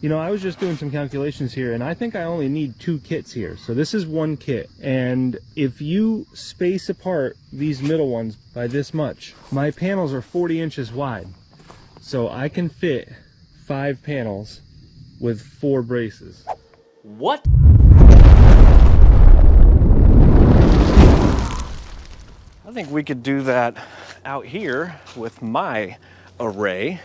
You know, I was just doing some calculations here, and I think I only need 2 kits here. So this is 1 kit, and if you space apart these middle ones by this much, my panels are 40 inches wide. So I can fit 5 panels with 4 braces. What? I think we could do that out here with my array.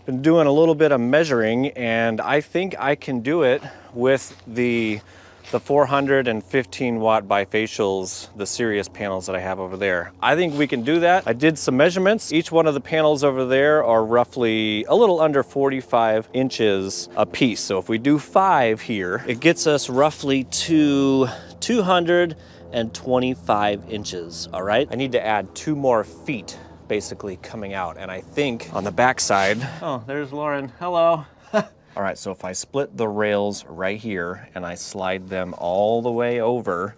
Been doing a little bit of measuring, and I think I can do it with the 415 watt bifacials, the Sirius panels that I have over there. I think we can do that. I did some measurements. Each one of the panels over there are roughly a little under 45 inches a piece. So if we do 5 here, it gets us roughly to 225 inches, all right? I need to add 2 more feet basically coming out, and I think on the back side, oh, there's Lauren, hello. All right, so if I split the rails right here and I slide them all the way over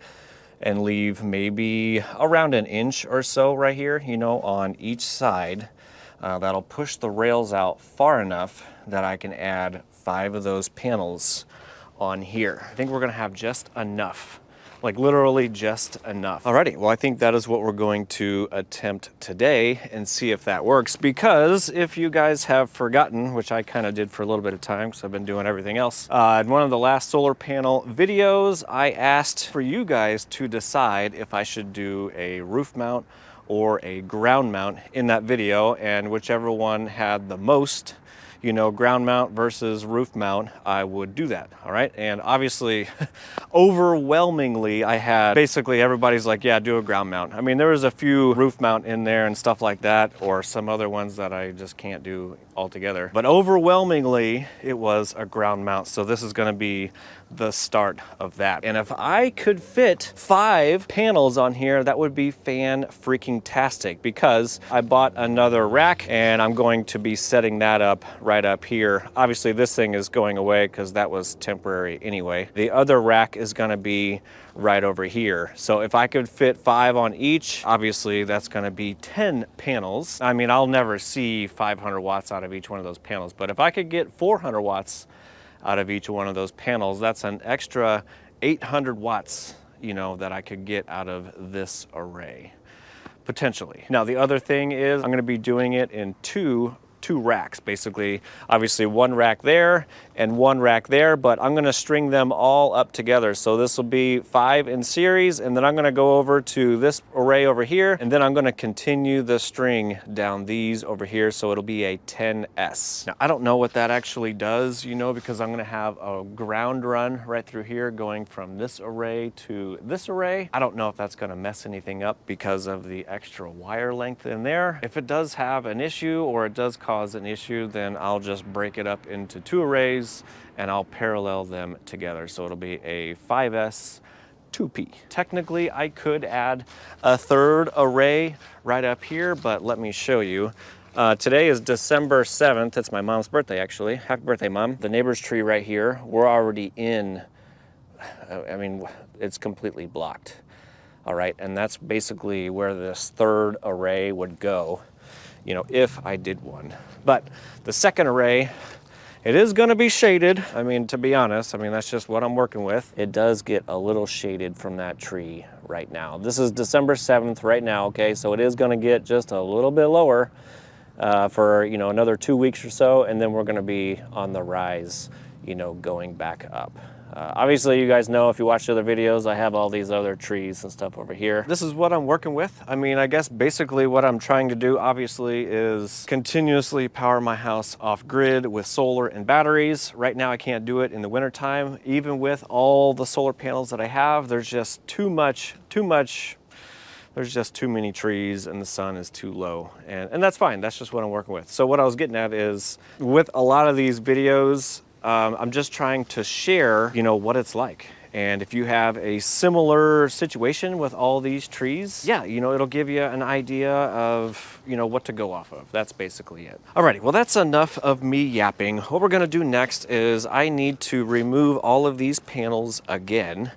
and leave maybe around 1 inch or so right here, you know, on each side, that'll push the rails out far enough that I can add 5 of those panels on here. I think we're gonna have just enough, like literally just enough. Alrighty, well, I think that is what we're going to attempt today and see if that works, because if you guys have forgotten, which I kind of did for a little bit of time because I've been doing everything else, in one of the last solar panel videos, I asked for you guys to decide if I should do a roof mount or a ground mount in that video, and whichever one had the most, you know, ground mount versus roof mount, I would do that, all right? And obviously, overwhelmingly, I had basically everybody's like, yeah, do a ground mount. I mean, there was a few roof mount in there and stuff like that, or some other ones that I just can't do altogether. But overwhelmingly, it was a ground mount. So this is gonna be the start of that. And if I could fit 5 panels on here, that would be fan-freaking-tastic, because I bought another rack and I'm going to be setting that up right up here. Obviously this thing is going away because that was temporary anyway. The other rack is gonna be right over here. So if I could fit 5 on each, obviously that's gonna be 10 panels. I mean, I'll never see 500 watts out of each one of those panels, but if I could get 400 watts out of each one of those panels, that's an extra 800 watts, you know, that I could get out of this array, potentially. Now, the other thing is I'm gonna be doing it in two racks, basically. Obviously 1 rack there and 1 rack there, but I'm gonna string them all up together. So this will be 5 in series, and then I'm gonna go over to this array over here, and then I'm gonna continue the string down these over here, so it'll be a 10S. Now, I don't know what that actually does, you know, because I'm gonna have a ground run right through here going from this array to this array. I don't know if that's gonna mess anything up because of the extra wire length in there. If it does have an issue, or it does cause an issue, then I'll just break it up into 2 arrays and I'll parallel them together. So it'll be a 5S 2P. Technically, I could add a 3rd array right up here, but let me show you. Today is December 7th. It's my mom's birthday, actually. Happy birthday, Mom. The neighbor's tree right here, we're already in, I mean, it's completely blocked. All right, and that's basically where this 3rd array would go, you know, if I did one. But the 2nd array, it is gonna be shaded. I mean, to be honest, I mean, that's just what I'm working with. It does get a little shaded from that tree right now. This is December 7th right now, okay? So it is gonna get just a little bit lower for, you know, another 2 weeks or so, and then we're gonna be on the rise, you know, going back up. Obviously, you guys know, if you watch the other videos, I have all these other trees and stuff over here. This is what I'm working with. I mean, I guess basically what I'm trying to do, obviously, is continuously power my house off grid with solar and batteries. Right now, I can't do it in the wintertime. Even with all the solar panels that I have, there's just too much, there's just too many trees and the sun is too low. And that's fine, that's just what I'm working with. So what I was getting at is, with a lot of these videos, I'm just trying to share, you know, what it's like. And if you have a similar situation with all these trees, yeah, you know, it'll give you an idea of, you know, what to go off of. That's basically it. Alrighty, well, that's enough of me yapping. What we're gonna do next is I need to remove all of these panels again.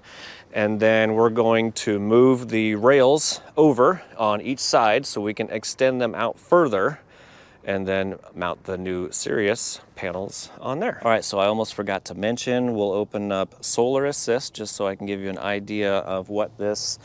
And then we're going to move the rails over on each side so we can extend them out further. and then mount the new Sirius panels on there. All right, so I almost forgot to mention, we'll open up Solar Assist just so I can give you an idea of what this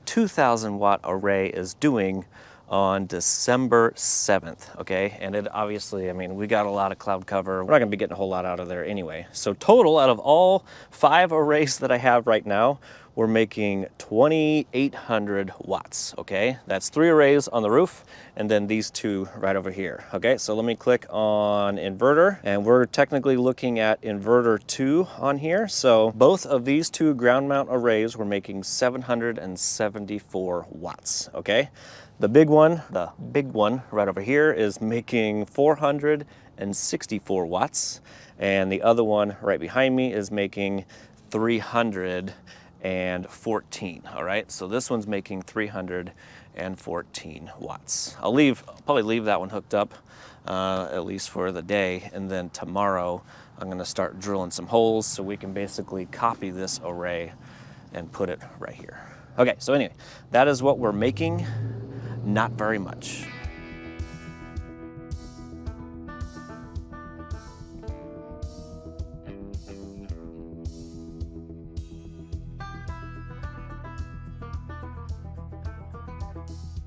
2,000 watt array is doing on December 7th, okay? And it obviously, I mean, we got a lot of cloud cover. We're not gonna be getting a whole lot out of there anyway. So total, out of all 5 arrays that I have right now, we're making 2,800 watts, okay? That's 3 arrays on the roof, and then these 2 right over here, okay? So let me click on inverter, and we're technically looking at inverter 2 on here. So both of these 2 ground mount arrays were making 774 watts, okay? The big one right over here is making 464 watts, and the other one right behind me is making 314, all right? So this one's making 314 watts. I'll probably leave that one hooked up, at least for the day, and then tomorrow I'm gonna start drilling some holes so we can basically copy this array and put it right here. Okay, so anyway, that is what we're making. Not very much.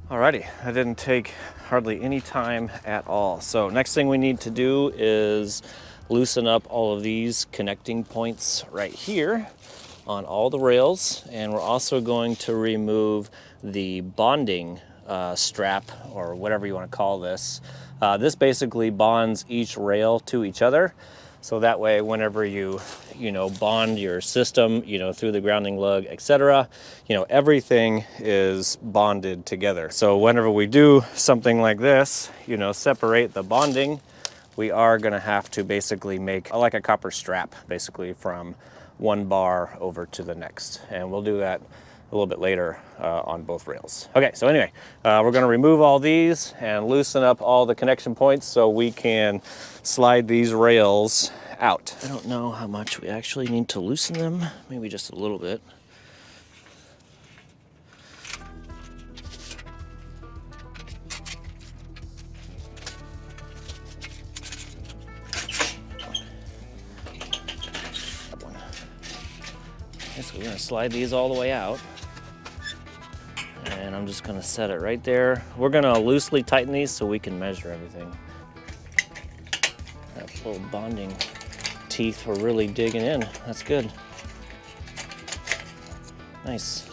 Alrighty, that didn't take hardly any time at all. So next thing we need to do is loosen up all of these connecting points right here on all the rails, and we're also going to remove the bonding strap, or whatever you want to call this. This basically bonds each rail to each other, so that way whenever you bond your system, through the grounding lug, etc., everything is bonded together. So whenever we do something like this, separate the bonding, we are going to have to basically make like a copper strap, basically from one bar over to the next, and we'll do that a little bit later on both rails. Okay, so anyway, we're gonna remove all these and loosen up all the connection points so we can slide these rails out. I don't know how much we actually need to loosen them, maybe just a little bit. So we're gonna slide these all the way out. And I'm just gonna set it right there. We're gonna loosely tighten these so we can measure everything. That little bonding teeth were really digging in. That's good. Nice.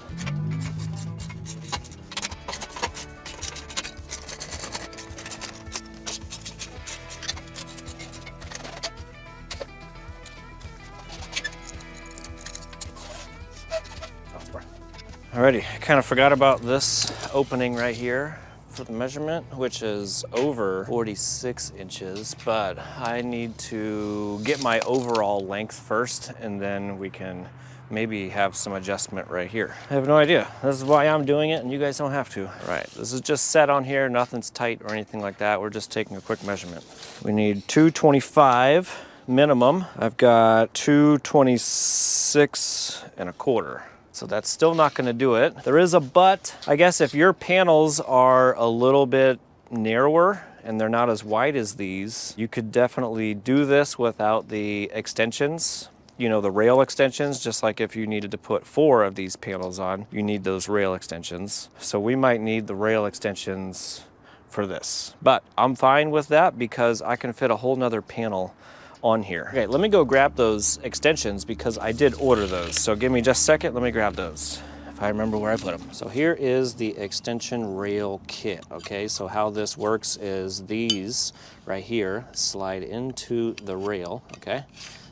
Alrighty, I kind of forgot about this opening right here for the measurement, which is over 46 inches, but I need to get my overall length first, and then we can maybe have some adjustment right here. I have no idea. This is why I'm doing it, and you guys don't have to. All right, this is just set on here. Nothing's tight or anything like that. We're just taking a quick measurement. We need 225 minimum. I've got 226 1/4. So that's still not gonna do it. There is a but. I guess if your panels are a little bit narrower and they're not as wide as these, you could definitely do this without the extensions, the rail extensions, just like if you needed to put 4 of these panels on, you need those rail extensions. So we might need the rail extensions for this. But I'm fine with that because I can fit a whole nother panel on here. Okay, let me go grab those extensions because I did order those. So give me just a second, let me grab those, if I remember where I put them. So here is the extension rail kit, okay? So how this works is these right here slide into the rail, okay?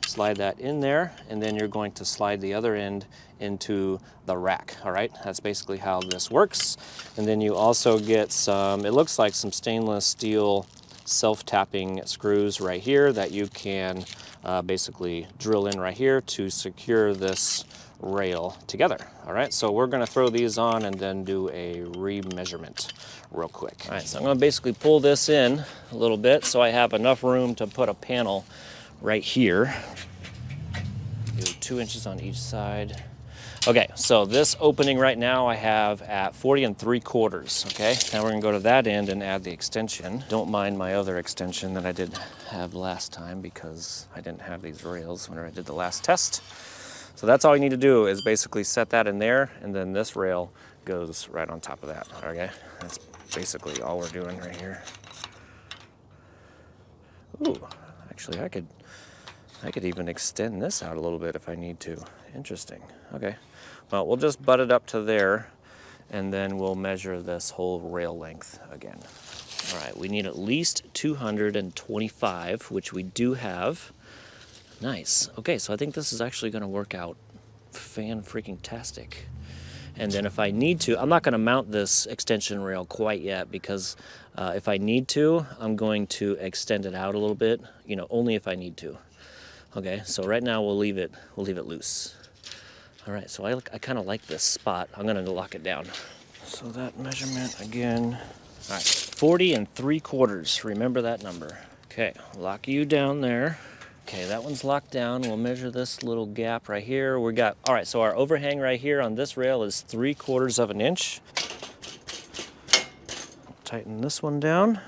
Slide that in there, and then you're going to slide the other end into the rack, all right? That's basically how this works. And then you also get some, it looks like some stainless steel self-tapping screws right here that you can basically drill in right here to secure this rail together. All right, so we're gonna throw these on and then do a re-measurement real quick. All right, so I'm gonna basically pull this in a little bit so I have enough room to put a panel right here. Do 2 inches on each side. Okay, so this opening right now I have at 40 3/4, okay? Now we're gonna go to that end and add the extension. Don't mind my other extension that I did have last time because I didn't have these rails whenever I did the last test. So that's all you need to do is basically set that in there, and then this rail goes right on top of that, okay? That's basically all we're doing right here. Ooh, actually I could even extend this out a little bit if I need to. Interesting, okay. Well, we'll just butt it up to there, and then we'll measure this whole rail length again. All right, we need at least 225, which we do have. Nice. Okay, so I think this is actually gonna work out fan-freaking-tastic. And then if I need to, I'm not gonna mount this extension rail quite yet because if I need to, I'm going to extend it out a little bit, you know, only if I need to. Okay, so right now we'll leave it loose. All right, so I kind of like this spot. I'm gonna lock it down. So that measurement again, all right, 40 3/4, remember that number. Okay, lock you down there. Okay, that one's locked down. We'll measure this little gap right here. We got, all right, so our overhang right here on this rail is 3/4 of an inch. Tighten this one down.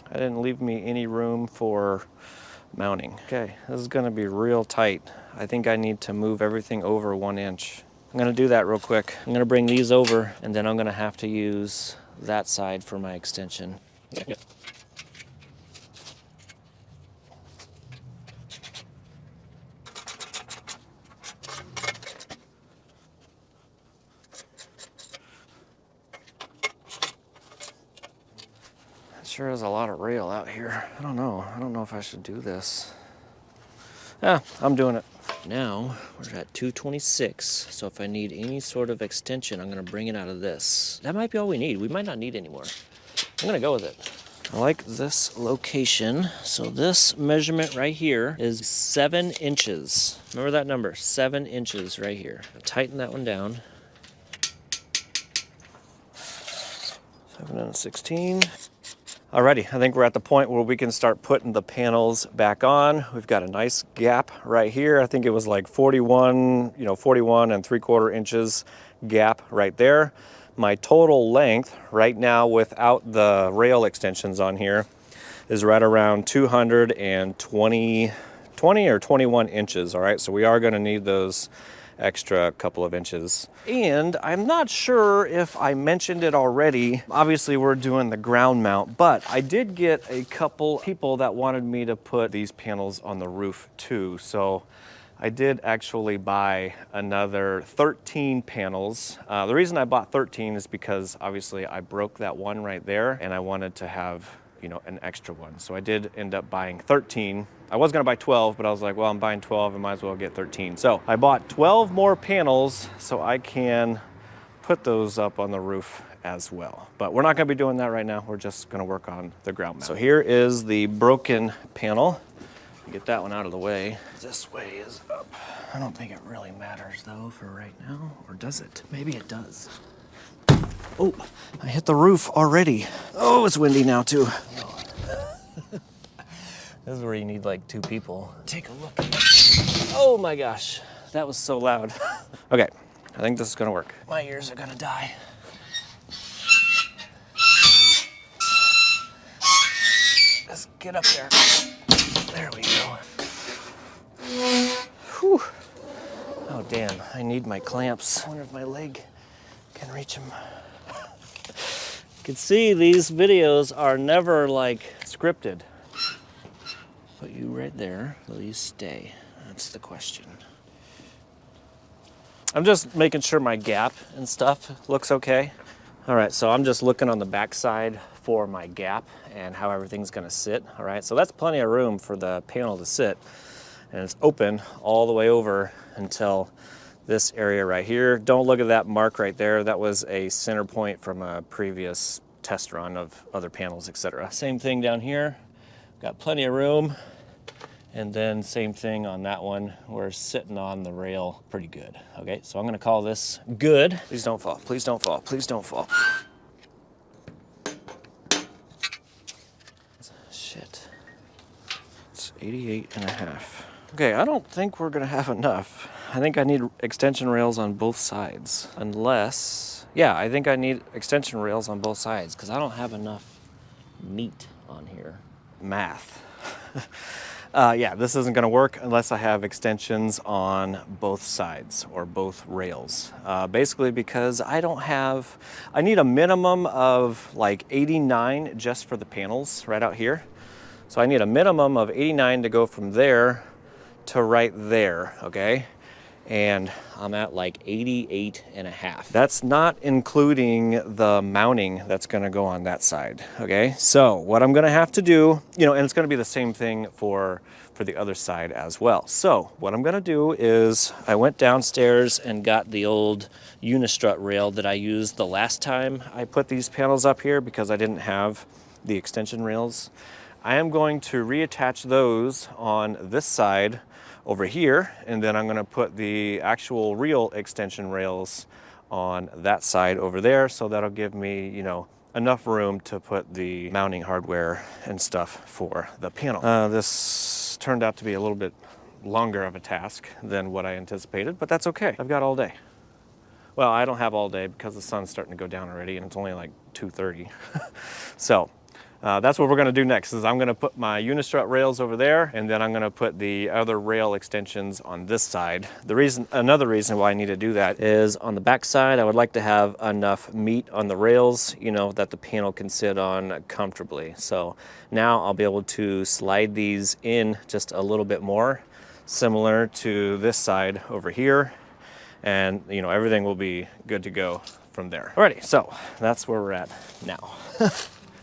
I didn't leave me any room for mounting. Okay, this is gonna be real tight. I think I need to move everything over 1 inch. I'm gonna do that real quick. I'm gonna bring these over, and then I'm gonna have to use that side for my extension. Yeah. Sure is a lot of rail out here. I don't know if I should do this. Yeah, I'm doing it. Now we're at 226, so if I need any sort of extension, I'm gonna bring it out of this. That might be all we need. We might not need any more. I'm gonna go with it. I like this location. So this measurement right here is 7 inches. Remember that number, 7 inches right here. Tighten that one down. 7 1/16. Alrighty, I think we're at the point where we can start putting the panels back on. We've got a nice gap right here. I think it was like 41 3/4 inches gap right there. My total length right now without the rail extensions on here is right around 220 or 21 inches, all right? So we are gonna need those extra couple of inches. And I'm not sure if I mentioned it already. Obviously we're doing the ground mount, but I did get a couple people that wanted me to put these panels on the roof too. So I did actually buy another 13 panels. The reason I bought 13 is because obviously I broke that one right there and I wanted to have, you know, an extra one. So I did end up buying 13. I was gonna buy 12, but I was like, well, I'm buying 12, I might as well get 13. So I bought 12 more panels so I can put those up on the roof as well. But we're not gonna be doing that right now. We're just gonna work on the ground mount. So here is the broken panel. Get that one out of the way. This way is up. I don't think it really matters though for right now, or does it? Maybe it does. Oh, I hit the roof already. Oh, it's windy now too. This is where you need like 2 people. Take a look. Oh my gosh, that was so loud. Okay, I think this is gonna work. My ears are gonna die. Let's get up there. There we go. Whew. Oh damn, I need my clamps. I wonder if my leg can reach them. You can see these videos are never like scripted. Put you right there. Will you stay? That's the question. I'm just making sure my gap and stuff looks okay. All right, so I'm just looking on the back side for my gap and how everything's gonna sit, all right? So that's plenty of room for the panel to sit, and it's open all the way over until this area right here. Don't look at that mark right there. That was a center point from a previous test run of other panels, etc. Same thing down here. Got plenty of room. And then same thing on that one. We're sitting on the rail pretty good. Okay, so I'm gonna call this good. Please don't fall, please don't fall, please don't fall. Shit. It's 88 and a half. Okay, I don't think we're gonna have enough. I think I need extension rails on both sides. Unless, yeah, I think I need extension rails on both sides because I don't have enough meat on here. Math. Yeah, this isn't gonna work unless I have extensions on both sides or both rails. Basically because I need a minimum of like 89 just for the panels right out here. So I need a minimum of 89 to go from there to right there, okay? And I'm at like 88.5. That's not including the mounting that's gonna go on that side, okay? So what I'm gonna have to do, and it's gonna be the same thing for the other side as well. So what I'm gonna do is I went downstairs and got the old unistrut rail that I used the last time I put these panels up here because I didn't have the extension rails. I am going to reattach those on this side over here, and then I'm gonna put the actual real extension rails on that side over there, so that'll give me, enough room to put the mounting hardware and stuff for the panel. This turned out to be a little bit longer of a task than what I anticipated, but that's okay. I've got all day. Well, I don't have all day because the sun's starting to go down already and it's only like 2:30. So that's what we're gonna do next is I'm gonna put my unistrut rails over there, and then I'm gonna put the other rail extensions on this side. Another reason why I need to do that is on the back side, I would like to have enough meat on the rails, that the panel can sit on comfortably. So now I'll be able to slide these in just a little bit more, similar to this side over here. And everything will be good to go from there. Alrighty, so that's where we're at now.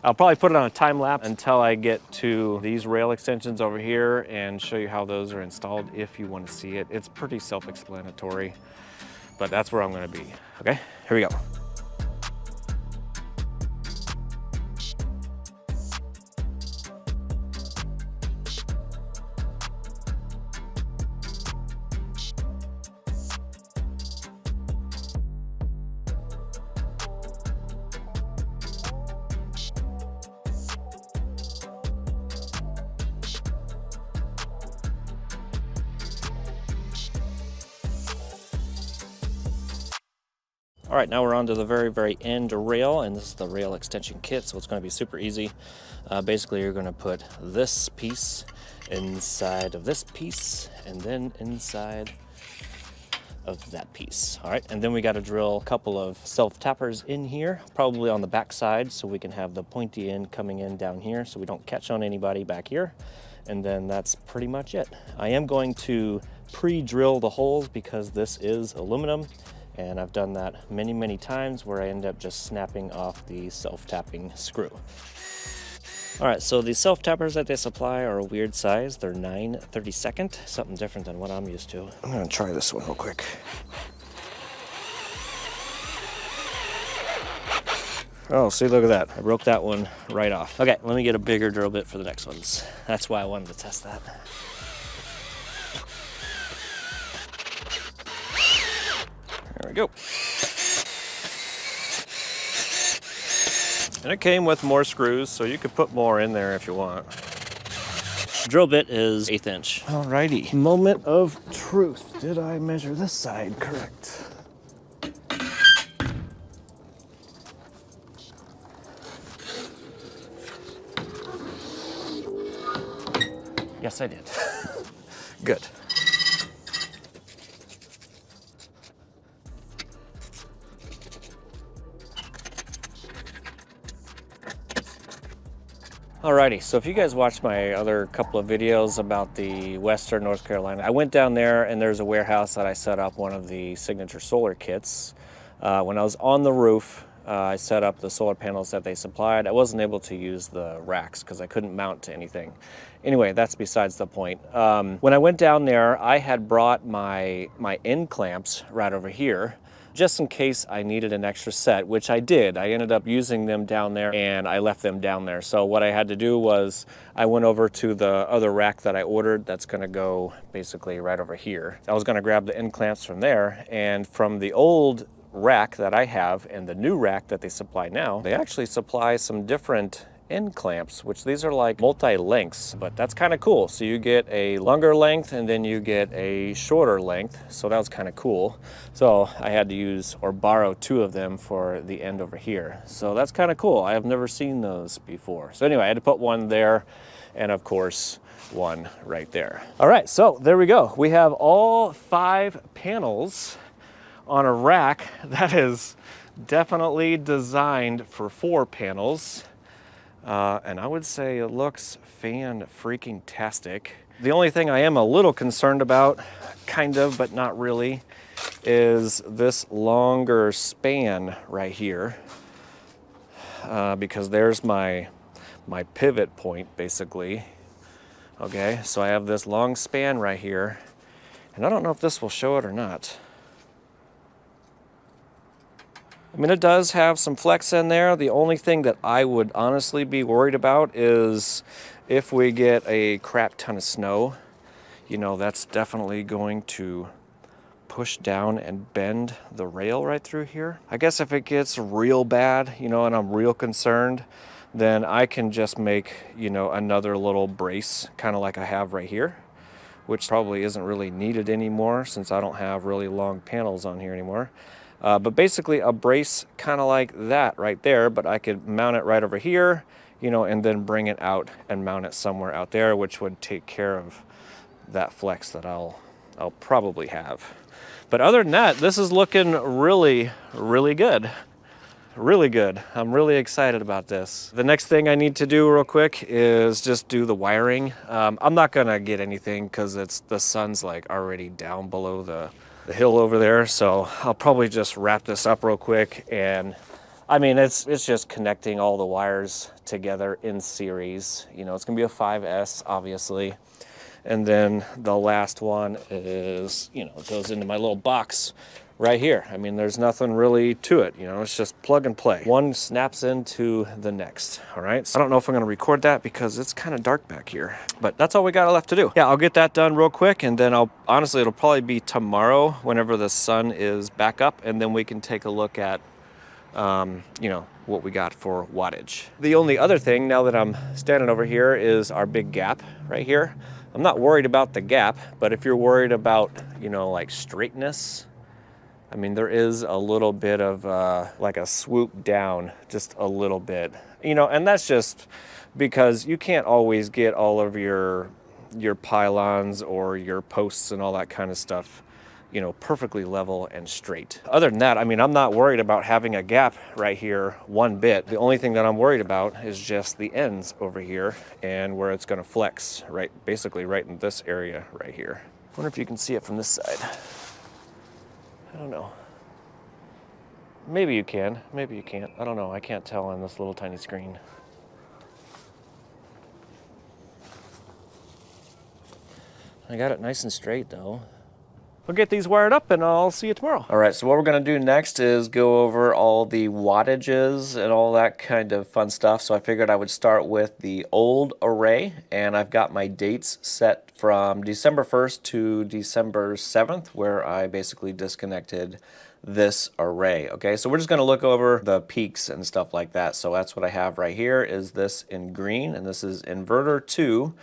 I'll probably put it on a time lapse until I get to these rail extensions over here and show you how those are installed if you want to see it. It's pretty self-explanatory, but that's where I'm going to be. Okay, here we go. All right, now we're on to the very, very end rail, and this is the rail extension kit, so it's going to be super easy. Basically, you're going to put this piece inside of this piece, and then inside of that piece. All right, and then we got to drill a couple of self-tappers in here, probably on the back side, so we can have the pointy end coming in down here so we don't catch on anybody back here. And then that's pretty much it. I am going to pre-drill the holes because this is aluminum. And I've done that many, many times where I end up just snapping off the self-tapping screw. All right, so the self-tappers that they supply are a weird size. They're 9/32, something different than what I'm used to. I'm gonna try this one real quick. Oh, see, look at that. I broke that one right off. Okay, let me get a bigger drill bit for the next ones. That's why I wanted to test that. There we go. And it came with more screws, so you could put more in there if you want. Drill bit is 1/8 inch. Alrighty. Moment of truth. Did I measure this side correct? Yes, I did. Good. Alrighty, so if you guys watched my other couple of videos about the Western North Carolina, I went down there and there's a warehouse that I set up one of the signature solar kits. When I was on the roof, I set up the solar panels that they supplied. I wasn't able to use the racks because I couldn't mount to anything. Anyway, that's besides the point. When I went down there, I had brought my end clamps right over here, just in case I needed an extra set, which I did. I ended up using them down there and I left them down there. So what I had to do was I went over to the other rack that I ordered that's gonna go basically right over here. I was gonna grab the end clamps from there, and from the old rack that I have and the new rack that they supply now, they actually supply some different end clamps, which these are like multi-lengths, but that's kind of cool. So you get a longer length and then you get a shorter length. So that was kind of cool. So I had to use or borrow 2 of them for the end over here. So that's kind of cool. I have never seen those before. So anyway, I had to put one there and of course one right there. All right, so there we go. We have all 5 panels on a rack that is definitely designed for 4 panels. And I would say it looks fan-freaking-tastic. The only thing I am a little concerned about, kind of, but not really, is this longer span right here. Because there's my pivot point, basically. Okay, so I have this long span right here. And I don't know if this will show it or not. I mean, it does have some flex in there. The only thing that I would honestly be worried about is if we get a crap ton of snow, you know, that's definitely going to push down and bend the rail right through here. I guess if it gets real bad, you know, and I'm real concerned, then I can just make, you know, another little brace, kind of like I have right here, which probably isn't really needed anymore since I don't have really long panels on here anymore. But basically a brace kind of like that right there, but I could mount it right over here, you know, and then bring it out and mount it somewhere out there, which would take care of that flex that I'll probably have. But other than that, this is looking really, really good. Really good. I'm really excited about this. The next thing I need to do real quick is just do the wiring. I'm not gonna get anything because the sun's like already down below the hill over there, so I'll probably just wrap this up real quick. And I mean, it's just connecting all the wires together in series. You know, it's gonna be a 5S, obviously. And then the last one is, you know, it goes into my little box right here. I mean, there's nothing really to it, you know, it's just plug and play. One snaps into the next, all right? So I don't know if I'm gonna record that because it's kind of dark back here, but that's all we got left to do. Yeah, I'll get that done real quick, and then honestly, it'll probably be tomorrow whenever the sun is back up, and then we can take a look at, you know, what we got for wattage. The only other thing, now that I'm standing over here, is our big gap right here. I'm not worried about the gap, but if you're worried about, you know, like straightness, I mean, there is a little bit of like a swoop down, just a little bit, you know, and that's just because you can't always get all of your pylons or your posts and all that kind of stuff, you know, perfectly level and straight. Other than that, I mean, I'm not worried about having a gap right here one bit. The only thing that I'm worried about is just the ends over here and where it's gonna flex, right, basically right in this area right here. I wonder if you can see it from this side. I don't know. Maybe you can, maybe you can't. I don't know, I can't tell on this little tiny screen. I got it nice and straight though. We'll get these wired up and I'll see you tomorrow. All right, so what we're gonna do next is go over all the wattages and all that kind of fun stuff. So I figured I would start with the old array, and I've got my dates set from December 1st to December 7th, where I basically disconnected this array. Okay, so we're just gonna look over the peaks and stuff like that. So that's what I have right here, is this in green, and this is inverter 2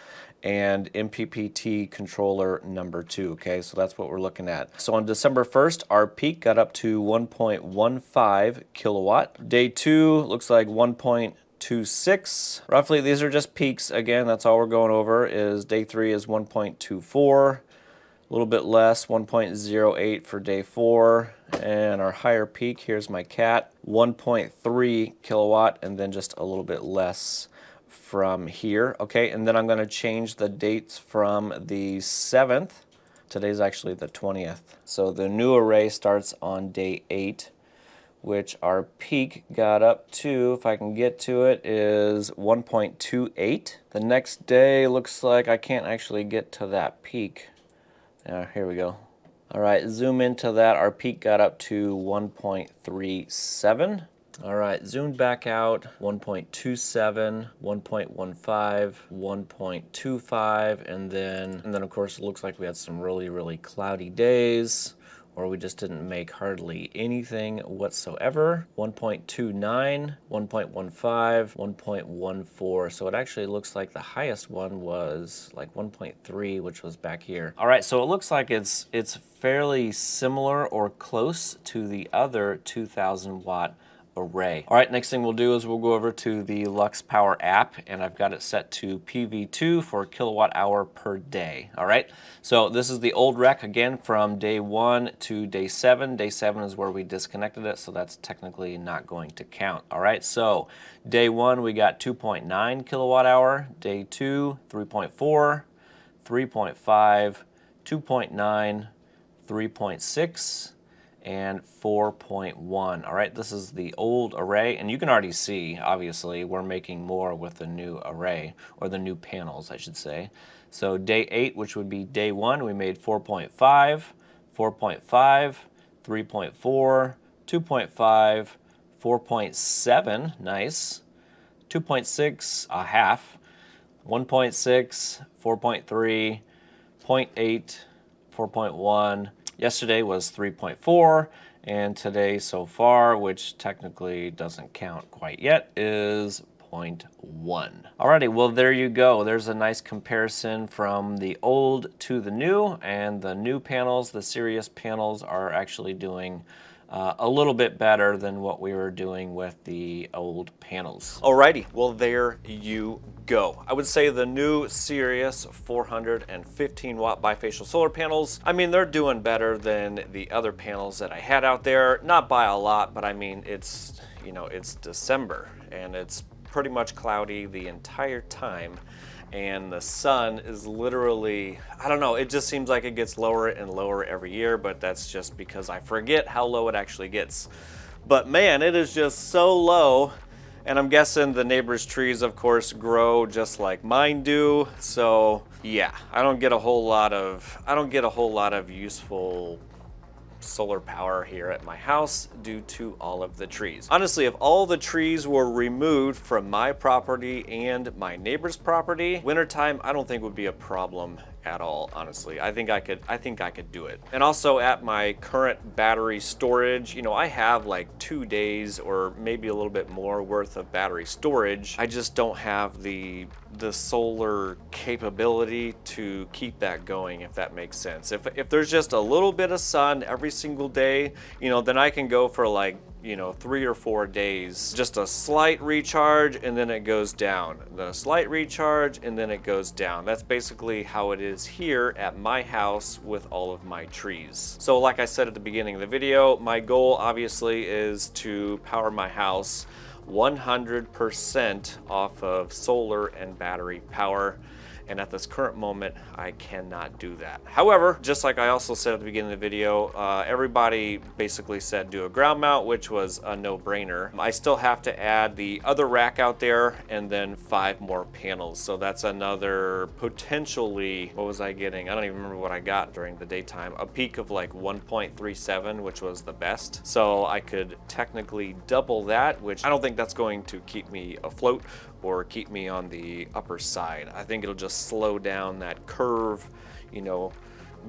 and MPPT controller number 2, okay? So that's what we're looking at. So on December 1st, our peak got up to 1.15 kilowatt. Day 2 looks like 1.26. Roughly, these are just peaks. Again, that's all we're going over. Is day 3 is 1.24. A little bit less, 1.08 for day 4. And our higher peak, here's my cat, 1.3 kilowatt, and then just a little bit less from here. Okay, and then I'm going to change the dates from the 7th. Today's actually the 20th. So the new array starts on day 8, which our peak got up to, if I can get to it, is 1.28. The next day looks like I can't actually get to that peak. Here we go. All right, zoom into that. Our peak got up to 1.37. All right, zoomed back out, 1.27, 1.15, 1.25, and then of course it looks like we had some really, really cloudy days. or we just didn't make hardly anything whatsoever. 1.29, 1.15, 1.14. So it actually looks like the highest one was like 1.3, which was back here. All right, so it looks like it's fairly similar or close to the other 2000 watt array. All right, next thing we'll do is we'll go over to the Lux Power app, and I've got it set to PV2 for kilowatt hour per day. All right, so this is the old rec again from day 1 to day 7. Day 7 is where we disconnected it, so that's technically not going to count. All right, so day 1 we got 2.9 kilowatt hour, day 2 3.4, 3.5, 2.9, 3.6, and 4.1. All right, this is the old array, and you can already see, obviously, we're making more with the new array, or the new panels, I should say. So day 8, which would be day 1, we made 4.5, 4.5, 3.4, 2.5, 4.7, nice, 2.6, a half, 1.6, 4.3, 0.8, 4.1, Yesterday was 3.4, and today so far, which technically doesn't count quite yet, is 0.1. Alrighty, well there you go. There's a nice comparison from the old to the new, and the new panels, the Sirius panels, are actually doing a little bit better than what we were doing with the old panels. Alrighty, well there you go. I would say the new Sirius 415 watt bifacial solar panels, I mean, they're doing better than the other panels that I had out there. Not by a lot, but I mean, it's, you know, it's December and it's pretty much cloudy the entire time. And the sun is literally, I don't know, it just seems like it gets lower and lower every year, but that's just because I forget how low it actually gets. But man, it is just so low, and I'm guessing the neighbors' trees, of course, grow just like mine do. So yeah, I don't get a whole lot of useful solar power here at my house due to all of the trees. Honestly, if all the trees were removed from my property and my neighbor's property, wintertime I don't think would be a problem at all, honestly. I think I could do it. And also at my current battery storage, you know, I have like 2 days or maybe a little bit more worth of battery storage. I just don't have the solar capability to keep that going, if that makes sense. If there's just a little bit of sun every single day, you know, then I can go for like, you know, 3 or 4 days, just a slight recharge and then it goes down, then a slight recharge and then it goes down. That's basically how it is here at my house with all of my trees. So like I said at the beginning of the video, my goal obviously is to power my house 100% off of solar and battery power. And at this current moment, I cannot do that. However, just like I also said at the beginning of the video, everybody basically said do a ground mount, which was a no-brainer. I still have to add the other rack out there and then 5 more panels. So that's another potentially, what was I getting? I don't even remember what I got during the daytime. A peak of like 1.37, which was the best. So I could technically double that, which I don't think that's going to keep me afloat or keep me on the upper side. I think it'll just slow down that curve, you know,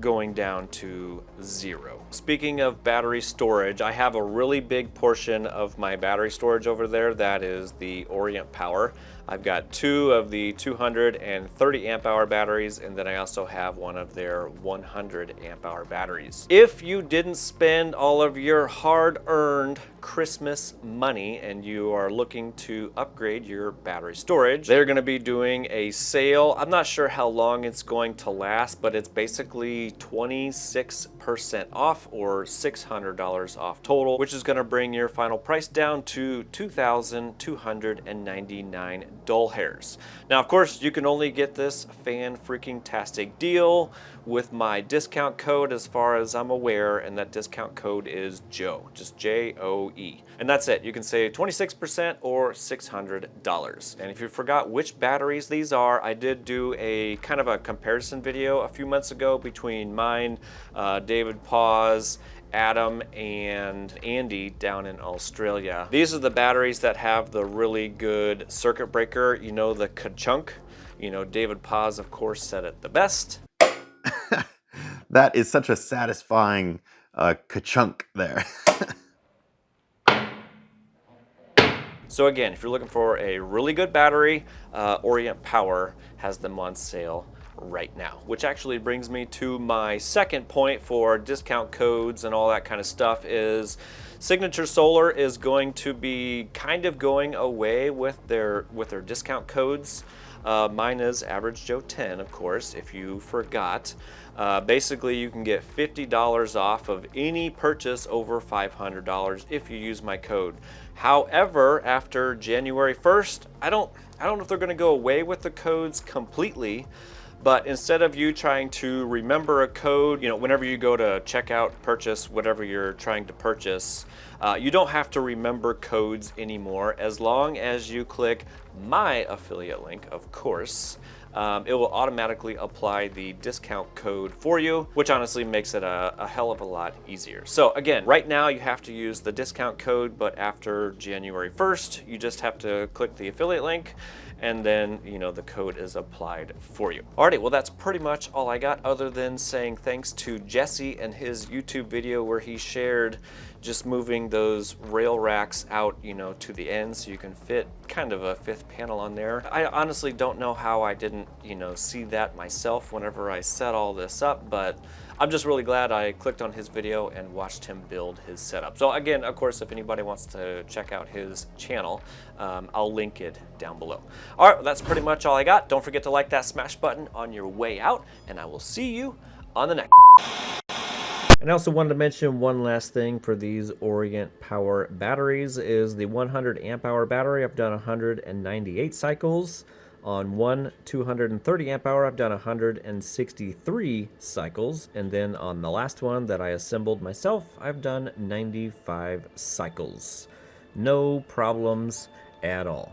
going down to 0. Speaking of battery storage, I have a really big portion of my battery storage over there. That is the Orient Power. I've got 2 of the 230 amp hour batteries, and then I also have one of their 100 amp hour batteries. If you didn't spend all of your hard-earned Christmas money and you are looking to upgrade your battery storage, they're going to be doing a sale. I'm not sure how long it's going to last, but it's basically 26% off or $600 off total, which is going to bring your final price down to $2,299 dull hairs. Now, of course, you can only get this fan-freaking-tastic deal with my discount code as far as I'm aware, and that discount code is JOE, just J-O-E. And that's it. You can save 26% or $600. And if you forgot which batteries these are, I did do a kind of a comparison video a few months ago between mine, David Paws, Adam, and Andy down in Australia. These are the batteries that have the really good circuit breaker, you know, the ka-chunk. You know, David Paws, of course, said it the best. That is such a satisfying ka-chunk there. So again, if you're looking for a really good battery, Orient Power has them on sale right now, which actually brings me to my second point for discount codes and all that kind of stuff is Signature Solar is going to be kind of going away with their discount codes. Mine is Average Joe 10, of course, if you forgot. Basically, you can get $50 off of any purchase over $500 if you use my code. However, after January 1st, I don't know if they're going to go away with the codes completely, but instead of you trying to remember a code, you know, whenever you go to checkout, purchase whatever you're trying to purchase, you don't have to remember codes anymore as long as you click my affiliate link, of course. It will automatically apply the discount code for you, which honestly makes it a hell of a lot easier. So again, right now you have to use the discount code, but after January 1st, you just have to click the affiliate link and then, you know, the code is applied for you. Alrighty, well that's pretty much all I got other than saying thanks to Jesse and his YouTube video where he shared just moving those rail racks out, you know, to the end so you can fit kind of a fifth panel on there. I honestly don't know how I didn't, you know, see that myself whenever I set all this up, but I'm just really glad I clicked on his video and watched him build his setup. So again, of course, if anybody wants to check out his channel, I'll link it down below. All right, well, that's pretty much all I got. Don't forget to like that smash button on your way out, and I will see you on the next. And I also wanted to mention one last thing for these Orient Power batteries is the 100 amp hour battery. I've done 198 cycles. On one 230 amp hour, I've done 163 cycles. And then on the last one that I assembled myself, I've done 95 cycles. No problems at all.